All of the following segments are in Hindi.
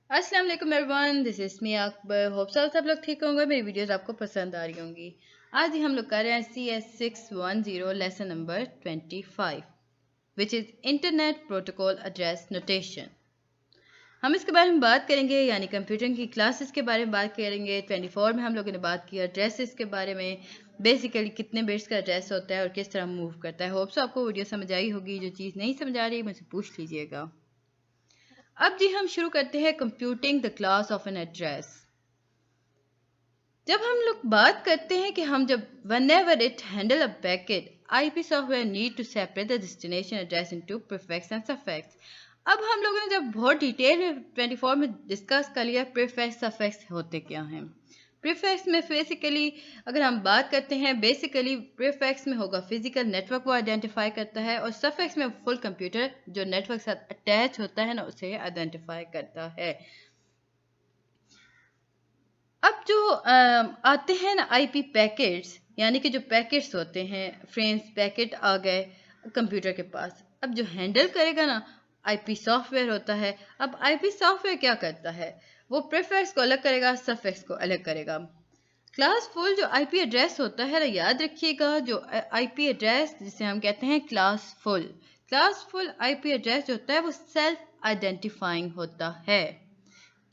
अस्सलाम वालेकुम everyone, this is me Akbar. Hope सब लोग ठीक होंगे। मेरी वीडियोस आपको पसंद आ रही होंगी। आज ही हम लोग कर रहे हैं CS610 lesson number 25 which is internet protocol address notation. हम इसके बारे में बात करेंगे, यानी कंप्यूटर की क्लासेस के बारे में बात करेंगे। 24 में हम लोगों ने बात की एड्रेसेस के बारे में, बेसिकली कितने बिट्स का एड्रेस होता है और किस तरह मूव करता है। होप सो आपको वीडियो समझ आई होगी। जो चीज़ नहीं समझ आ रही मुझसे पूछ लीजिएगा। अब जी हम शुरू करते हैं computing the class of an address. जब हम लोग बात करते हैं कि हम जब whenever it handle a packet, IP software need to separate the destination address into prefix and suffix। अब हम लोगों ने जब बहुत डिटेल में 24 में डिस्कस कर लिया प्रीफिक्स सफिक्स होते क्या हैं। प्रीफिक्स में बेसिकली अगर हम बात करते हैं, बेसिकली प्रीफिक्स में होगा फिजिकल नेटवर्क वो आइडेंटिफाई करता है, और सफिक्स में फुल कंप्यूटर जो नेटवर्क साथ अटैच होता है ना उसे आइडेंटिफाई करता है। अब जो आते हैं ना आईपी पैकेट्स, यानी कि जो पैकेट्स होते हैं, फ्रेम्स पैकेट आ गए कंप्यूटर के पास। अब जो हैंडल करेगा ना आईपी सॉफ्टवेयर होता है। अब आईपी सॉफ्टवेयर क्या करता है, वो प्रीफिक्स को अलग करेगा, सफिक्स को अलग करेगा। क्लास फुल जो आईपी एड्रेस होता है ना, याद रखिएगा, जो आईपी एड्रेस जिसे हम कहते हैं क्लास फुल आईपी एड्रेस जो होता है वो सेल्फ आइडेंटिफाइंग होता है।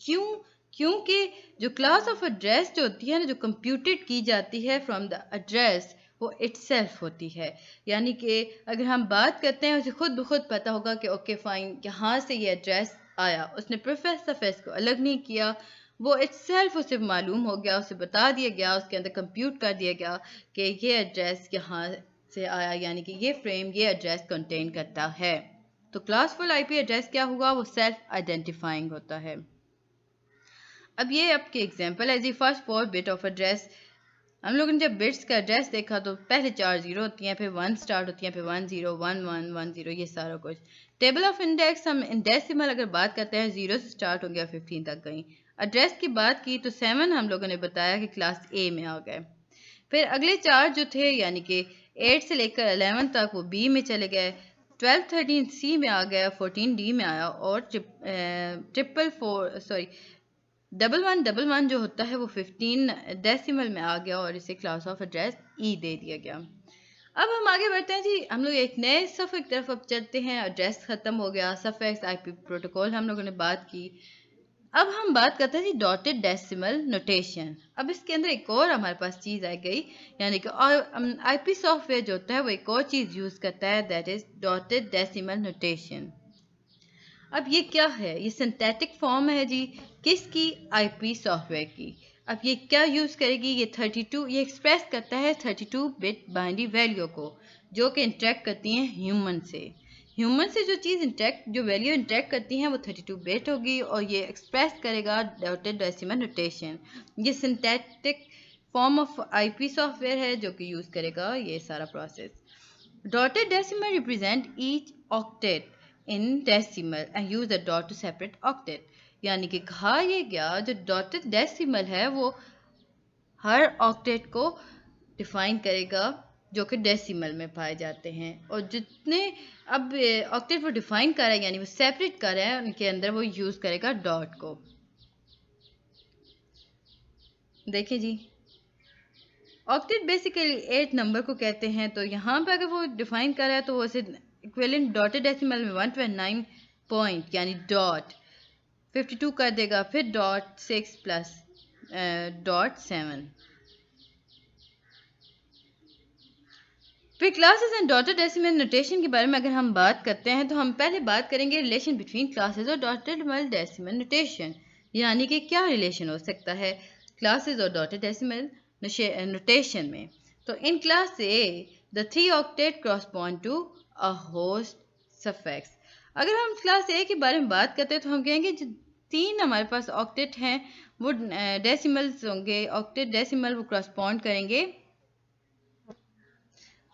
क्यों? क्योंकि जो क्लास ऑफ एड्रेस जो होती है ना, जो कंप्यूटेड की जाती है फ्रॉम द एड्रेस, वो इटसेल्फ होती है। यानी कि अगर हम बात करते हैं, उसे खुद ब खुद पता होगा कि ओके फाइन यहाँ से ये एड्रेस आया, उसने प्रीफिक्स सफिक्स को अलग नहीं किया, वो इटसेल्फ उसे मालूम हो गया, उसे बता दिया गया, उसके अंदर कंप्यूट कर दिया गया कि ये एड्रेस यहाँ से आया, यानी कि ये फ्रेम ये एड्रेस कंटेन करता है। तो क्लासफुल आईपी एड्रेस क्या हुआ, वो सेल्फ आइडेंटिफाइंग होता है। अब ये आपके एग्जांपल है जी। फर्स्ट 4 बिट ऑफ एड्रेस, हम लोगों ने जब बिट्स का एड्रेस देखा तो पहले 4 जीरो होती हैं, फिर 1 स्टार्ट होती हैं, फिर 1 0 1 1 1 0, ये सारा कुछ। टेबल ऑफ इंडेक्स, हम डेसिमल अगर बात करते हैं 0 से स्टार्ट हो गया 15 तक गई। एड्रेस की बात की तो 7 हम लोगों ने बताया कि क्लास ए में आ गए। फिर अगले 4 जो थे, यानी कि 8 से लेकर 11 तक, वो बी में चले गए। 12 13 सी में आ गया, 14 डी में आया, और डबल वन जो होता है वो 15 डेसिमल में आ गया, और इसे क्लास ऑफ एड्रेस ई दे दिया गया। अब हम आगे बढ़ते हैं जी, हम लोग एक नए सफ़र की तरफ अब चलते हैं। एड्रेस ख़त्म हो गया, सफ़िक्स आईपी प्रोटोकॉल हम लोगों ने बात की। अब हम बात करते हैं जी डॉटेड डेसिमल नोटेशन। अब इसके अंदर एक और हमारे पास चीज़ आ गई, यानी कि आईपी सॉफ्टवेयर जो होता है वो एक और चीज़ यूज़ करता है, that is dotted decimal notation. अब ये क्या है, ये सिंथेटिक फॉर्म है जी किसकी, आईपी सॉफ्टवेयर की। अब ये क्या यूज़ करेगी, ये 32, ये एक्सप्रेस करता है 32 बिट बाइनरी वैल्यू को, जो कि इंटरेक्ट करती हैं ह्यूमन से। ह्यूमन से जो वैल्यू इंटरेक्ट करती हैं वो 32 बिट होगी, और ये एक्सप्रेस करेगा डॉटेड डेसिमल नोटेशन। ये synthetic form of IP software है जो कि यूज़ करेगा ये सारा process. Dotted decimal represent each octet in decimal and use the dot to separate octet। यानी कि कहा यह गया जो डॉटेड डेसिमल है वो हर ऑक्टेट को डिफाइन करेगा जो कि डेसिमल में पाए जाते हैं, और जितने अब ऑक्टेट वो डिफाइन कर रहा है, यानी वो सेपरेट कर रहा है, उनके अंदर वो यूज़ करेगा डॉट को। देखिए जी, ऑक्टेट बेसिकली 8 नंबर को कहते हैं, तो यहाँ पे अगर वो डिफाइन कर रहा है तो वो उसे इक्विवेलेंट डॉटेड डेसिमल में 129 पॉइंट यानी डॉट 52 कर देगा, फिर डॉट 6 प्लस डॉट 7। फिर classes and dotted decimal notation के बारे में अगर हम बात करते हैं, तो हम पहले बात करेंगे रिलेशन बिटवीन क्लासेस और डॉटेड डेसिमल नोटेशन, यानी कि क्या रिलेशन हो सकता है क्लासेस और डॉटेड डेसिमल नोटेशन में। तो in class A the 3 octet correspond to a host suffix. अगर हम क्लास ए के बारे में बात करते हैं तो हम कहेंगे जो 3 हमारे पास ऑक्टेट हैं वो डेसिमल्स होंगे, ऑक्टेट डेसिमल वो कॉरस्पॉन्ड करेंगे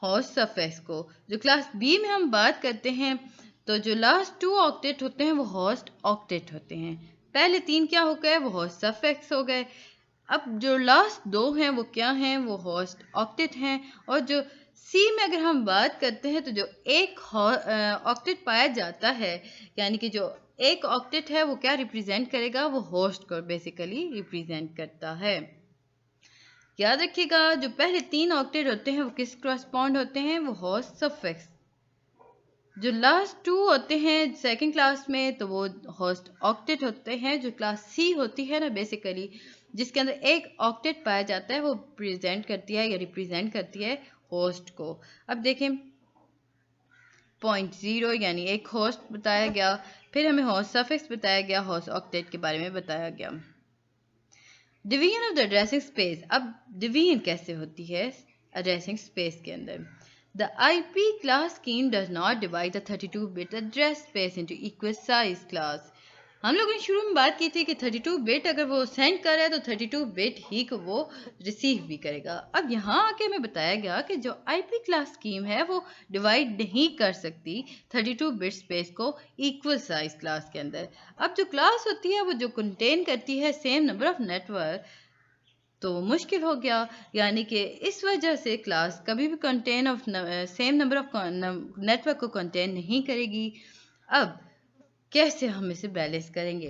होस्ट सफिक्स को। जो क्लास बी में हम बात करते हैं तो जो लास्ट 2 ऑक्टेट होते हैं वो होस्ट ऑक्टेट होते हैं। पहले 3 क्या हो गए, वो होस्ट सफिक्स हो गए। अब जो लास्ट 2 हैं वो क्या हैं, वो होस्ट ऑक्टेट हैं। और जो सी में अगर हम बात करते हैं तो जो एक ऑक्टेट पाया जाता है, यानी कि जो एक ऑक्टेट है वो क्या रिप्रेजेंट करेगा, वो होस्ट को बेसिकली रिप्रेजेंट करता है। याद रखिएगा जो पहले 3 ऑक्टेट होते हैं वो किस करस्पॉन्ड होते हैं, वो होस्ट सफिक्स। जो लास्ट 2 होते हैं सेकंड क्लास में तो वो होस्ट ऑक्टेट होते हैं। जो क्लास सी होती है ना बेसिकली, जिसके अंदर एक ऑक्टेट पाया जाता है, वो प्रेजेंट करती है या रिप्रेजेंट करती है होस्ट को। अब देखें 0.0 यानी एक होस्ट बताया गया, फिर हमें होस्ट सफिक्स बताया गया, होस्ट ऑक्टेट के बारे में बताया गया। Division of the addressing space, अब डिवीजन कैसे होती है एड्रेसिंग स्पेस के अंदर। The IP class scheme does not divide the 32-bit address space into equal size class. हम लोगों ने शुरू में बात की थी कि 32 बिट अगर वो सेंड कर रहा है तो 32 बिट ही को वो रिसीव भी करेगा। अब यहाँ आके हमें बताया गया कि जो IP क्लास स्कीम है वो डिवाइड नहीं कर सकती 32 बिट स्पेस को इक्वल साइज क्लास के अंदर। अब जो क्लास होती है वो जो कंटेन करती है सेम नंबर ऑफ नेटवर्क, तो मुश्किल हो गया, यानी कि इस वजह से क्लास कभी भी contain of same number of network को कंटेन नहीं करेगी। अब कैसे हम इसे बैलेंस करेंगे,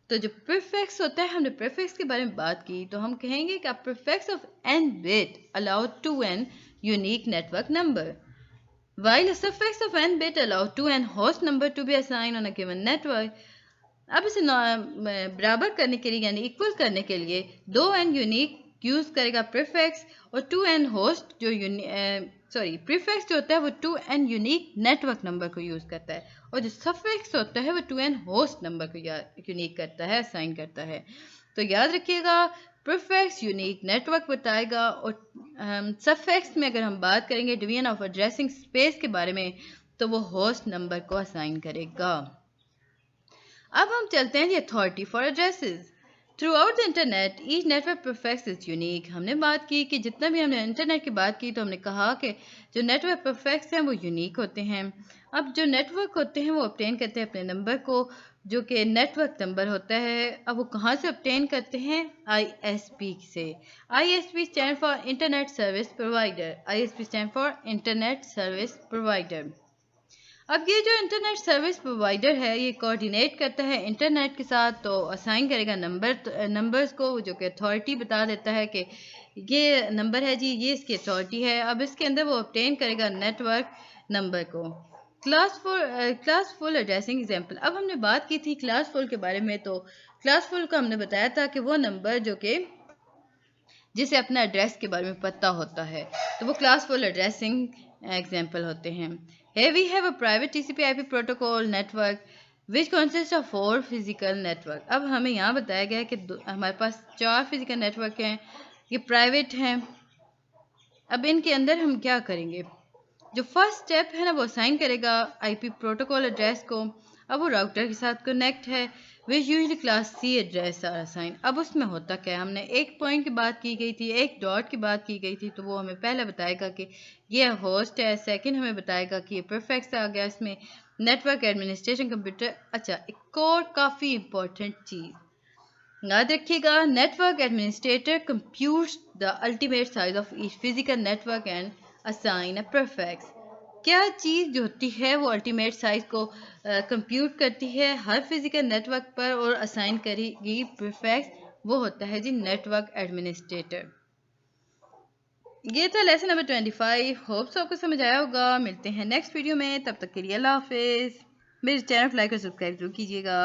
तो जो प्रीफिक्स होता है, हमने प्रीफिक्स के बारे में बात की, तो हम कहेंगे कि prefix of n bit allow 2n unique network number while a suffix of n bit allow 2n host number to be assigned on a given network. अब इसे बराबर करने के लिए यानी इक्वल करने के लिए 2n यूनिक यूज करेगा प्रीफिक्स, और 2n होस्ट जो प्रीफिक्स जो होता है वो 2n यूनिक नेटवर्क नंबर को यूज करता है, और जो सफिक्स होता है वो 2n होस्ट नंबर को यूनिक करता है, असाइन करता है। तो याद रखिएगा प्रीफिक्स यूनिक नेटवर्क बताएगा, और सफिक्स में अगर हम बात करेंगे डिवीजन ऑफ एड्रेसिंग स्पेस के बारे में, तो वो होस्ट नंबर को असाइन करेगा। अब हम चलते हैं authority for addresses. Through out the internet each network prefix is unique. हमने बात की कि जितना भी हमने इंटरनेट की बात की तो हमने कहा कि जो नेटवर्क प्रीफिक्स हैं वो यूनिक होते हैं। अब जो नेटवर्क होते हैं वो ऑब्टेन करते हैं अपने नंबर को, जो कि नेटवर्क नंबर होता है। अब वो कहाँ से ऑब्टेन करते हैं, ISP से। ISP stand for internet service provider. ISP stand for internet service provider. अब ये जो इंटरनेट सर्विस प्रोवाइडर है ये कोऑर्डिनेट करता है इंटरनेट के साथ, तो असाइन करेगा नंबर्स को, जो कि अथॉरिटी बता देता है कि ये नंबर है जी, ये इसकी अथॉरिटी है। अब इसके अंदर वो ऑब्टेन करेगा नेटवर्क नंबर को। Classful addressing example. अब हमने बात की थी क्लासफुल के बारे में, तो क्लासफुल का हमने बताया था कि वो नंबर जो कि जिसे अपना एड्रेस के बारे में पता होता है, तो वो क्लासफुल एड्रेसिंग एग्जांपल होते हैं। Here we have a private TCP/IP protocol network which consists of 4 physical network. अब हमें यहाँ बताया गया है कि हमारे पास 4 फिजिकल नेटवर्क हैं, ये प्राइवेट हैं। अब इनके अंदर हम क्या करेंगे, जो फर्स्ट स्टेप है ना वो असाइन करेगा IP प्रोटोकॉल एड्रेस को। अब वो राउटर के साथ कनेक्ट है, which usually class C address are assign. अब उसमें होता क्या है, हमने एक पॉइंट की बात की गई थी, एक डॉट की बात की गई थी, तो वो हमें पहले बताएगा कि ये होस्ट है, सेकंड हमें बताएगा कि ये प्रीफिक्स आ गया इसमें, नेटवर्क एडमिनिस्ट्रेशन कंप्यूटर। अच्छा, एक और काफ़ी इंपॉर्टेंट चीज़ याद रखिएगा, network administrator computes the ultimate size of each physical network and assign a prefix. क्या चीज़ जो होती है वो अल्टीमेट साइज को कंप्यूट करती है हर फिजिकल नेटवर्क पर और असाइन करेगी प्रीफिक्स, वो होता है जी नेटवर्क एडमिनिस्ट्रेटर। ये था लेसन नंबर 25। होप्स आपको समझ आया होगा। मिलते हैं नेक्स्ट वीडियो में, तब तक के लिए अल्लाह हाफिज़। मेरे चैनल को लाइक और सब्सक्राइब जरूर कीजिएगा।